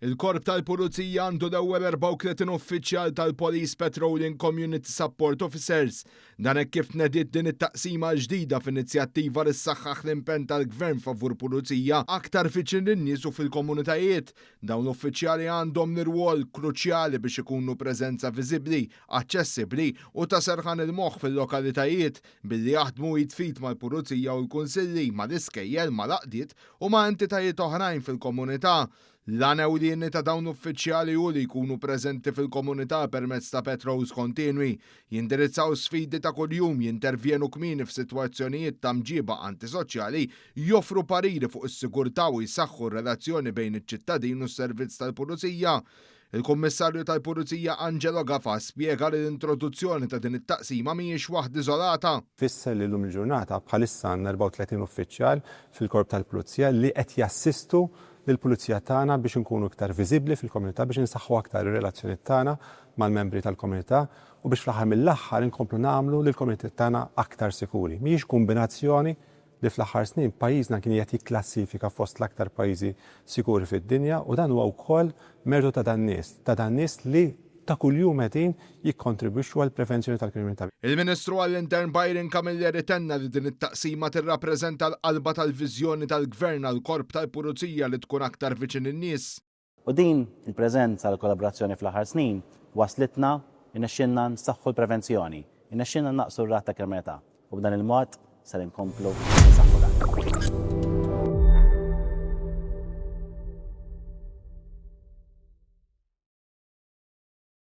Il-Korp tal-Pulizija għandu l-ewwel 34 uffiċjal tal-Police Patrolling Community Support Officers. Dan hekk kif nediet din it-taqsima ġdida f'inizjattiva li ssaħħaħ l-impenn tal-Gvern favur pulizija aktar fiċin lin-nies u fil-komunitajiet. Dawn l-uffiċjali għandhom l-irwol kruċjali biex ikunu preżenza viżibbli, aċċessibbli u ta' serħan il-moħħ fil-lokalitajiet billi jaħdmu jitfit mal-pulizija u l-kunsilli mal-iskejjel mal-aqdiet u ma' entitajiet oħrajn fil-komunità. L-għanewlieni ta' dawn uffiċjali u li jkunu preżenti fil-komunità permezz ta' patrols kontinwi, jindirizzaw sfidi ta' kuljum, jintervjenu kmieni f'sitwazzjonijiet ta' mġiba antisoċjali, joffru pariri fuq is-sigurtà u jsaħħu r-relazzjoni bejn iċ-ċittadin u s-servizz tal-pulizija. Il-Kummissarju tal-Pulizija Angelo Gafa spjega li l-introduzzjoni ta' din it-taqsima mhijiex waħda iżolata. Fisser li llum il-ġurnata bħalissa għandna 34 uffiċjal fil-Korp tal-Pulizija li qed jassistu lill-Pulizija tagħna biex inkunu iktar viżibbli fil-komunità biex insaħħu aktar ir-relazzjonijiet tagħna mal-membri tal-komunità u biex fl-aħħar mill-aħħar inkomplu nagħmlu lill-komunità tagħna aktar sikuri. Mhijiex kombinazzjoni li fl-aħħar snin pajjiżna kien qed jikklassifika fost l-aktar pajjiżi sikuri fid-dinja u dan huwa wkoll mertu ta' dan nies li ta' kuljum qegħdin jikkontribwixxu għall prevenzjoni tal-kriminalità. Il-Ministru għall-Intern Byron Camilleri tenna li din it-taqsima tirrappreżenta l-qalba tal-viżjoni tal-Gvern għall-Korp tal-Pulizija li tkun aktar viċin in-nies. U din il-preżenza l-kollaborazzjoni fl-aħħar snin waslitna innexxinna nsaħħu l-prevenzjoni, innexxinna naqsu r-rata kriminalità u b'dan il-mod ser inkomplu nsaħħu dan.